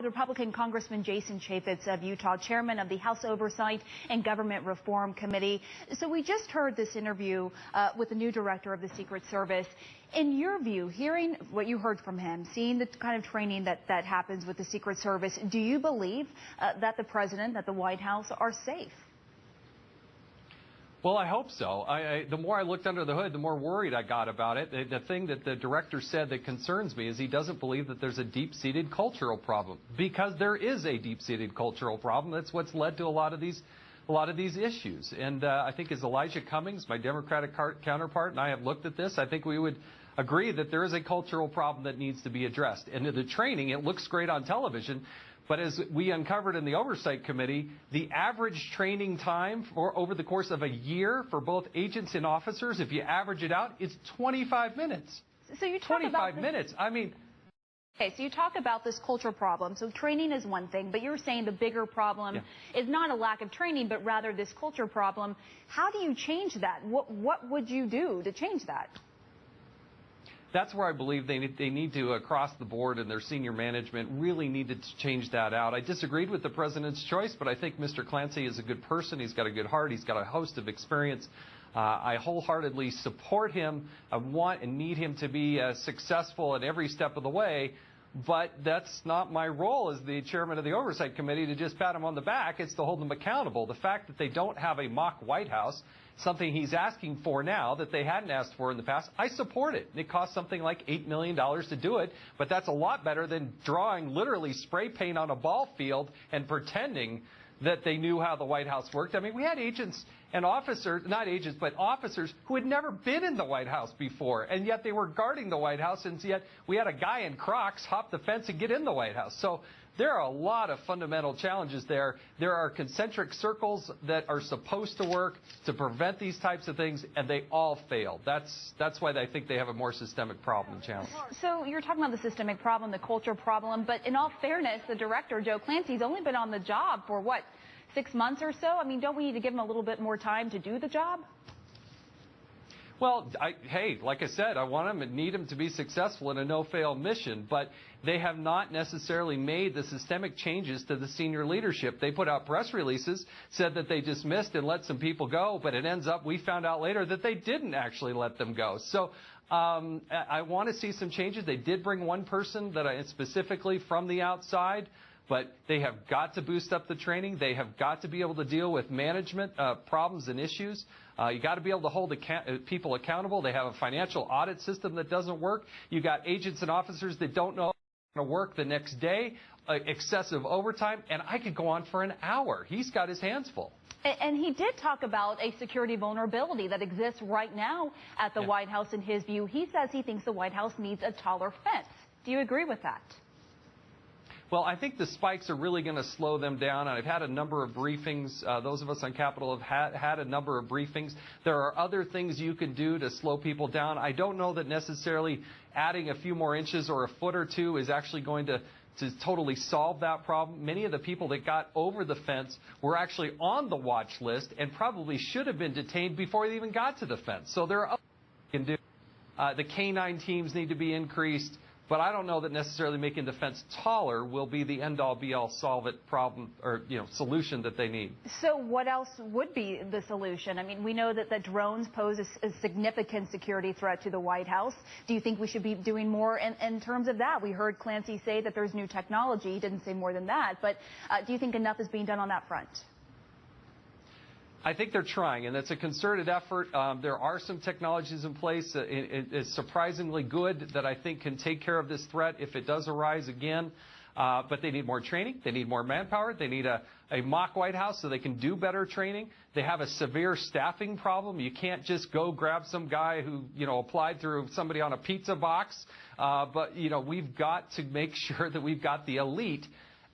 Republican Congressman Jason Chaffetz of Utah, chairman of the House Oversight and Government Reform Committee. So we just heard this interview with the new director of the Secret Service. In your view, hearing what you heard from him, seeing the kind of training that happens with the Secret Service, do you believe that the president, that the White House are safe? Well, I hope so. The more I looked under the hood, the more worried I got about it. The thing that the director said that concerns me is he doesn't believe that there's a deep-seated cultural problem, because there is a deep-seated cultural problem. That's what's led to a lot of these issues. And I think as Elijah Cummings, my Democratic counterpart, and I have looked at this, I think we would agree that there is a cultural problem that needs to be addressed. And the training, it looks great on television. But as we uncovered in the Oversight Committee, the average training time over the course of a year for both agents and officers, if you average it out, it's 25 minutes. So you talk 25 minutes. I mean. Okay, so you talk about this cultural problem. So training is one thing, but you're saying the bigger problem is not a lack of training, but rather this culture problem. How do you change that? What would you do to change that? That's where I believe they need to, across the board, and their senior management really needed to change that out. I disagreed with the president's choice, but I think Mr. Clancy is a good person. He's got a good heart. He's got a host of experience. I wholeheartedly support him. I want and need him to be successful at every step of the way. But that's not my role as the chairman of the Oversight Committee to just pat him on the back. It's to hold them accountable. The fact that they don't have a mock White House, something he's asking for now that they hadn't asked for in the past, I support it. It costs something like $8 million to do it, but that's a lot better than drawing literally spray paint on a ball field and pretending that they knew how the White House worked. I mean, we had agents and officers, not agents, but officers who had never been in the White House before, and yet they were guarding the White House, and yet we had a guy in Crocs hop the fence and get in the White House. So there are a lot of fundamental challenges there. There are concentric circles that are supposed to work to prevent these types of things, and they all fail. That's why I think they have a more systemic problem and challenge. So you're talking about the systemic problem, the culture problem, but in all fairness, the director, Joe Clancy's only been on the job for, what, 6 months or so? I mean, don't we need to give him a little bit more time to do the job? Well, hey, like I said, I want him and need him to be successful in a no-fail mission, but they have not necessarily made the systemic changes to the senior leadership. They put out press releases, said that they dismissed and let some people go, but it ends up, we found out later, that they didn't actually let them go. So I want to see some changes. They did bring one person that specifically from the outside, but they have got to boost up the training. They have got to be able to deal with management problems and issues. You got to be able to hold people accountable. They have a financial audit system that doesn't work. You got agents and officers that don't know how to work the next day, excessive overtime, and I could go on for an hour. He's got his hands full. And he did talk about a security vulnerability that exists right now at the White House in his view. He says he thinks the White House needs a taller fence. Do you agree with that? Well, I think the spikes are really going to slow them down. I've had a number of briefings. Those of us on Capitol have had a number of briefings. There are other things you can do to slow people down. I don't know that necessarily adding a few more inches or a foot or two is actually going to totally solve that problem. Many of the people that got over the fence were actually on the watch list and probably should have been detained before they even got to the fence. So there are other things you can do. The K-9 teams need to be increased. But I don't know that necessarily making the fence taller will be the end-all, be-all, solve-it problem or solution that they need. So what else would be the solution? I mean, we know that the drones pose a significant security threat to the White House. Do you think we should be doing more in terms of that? We heard Clancy say that there's new technology. He didn't say more than that. But do you think enough is being done on that front? I think they're trying, and it's a concerted effort. There are some technologies in place. It's surprisingly good that I think can take care of this threat if it does arise again. But they need more training. They need more manpower. They need a mock White House so they can do better training. They have a severe staffing problem. You can't just go grab some guy who, applied through somebody on a pizza box. But we've got to make sure that we've got the elite,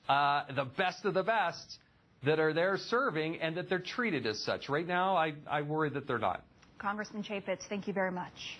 the best of the best, that are there serving and that they're treated as such. Right now, I worry that they're not. Congressman Chaffetz, thank you very much.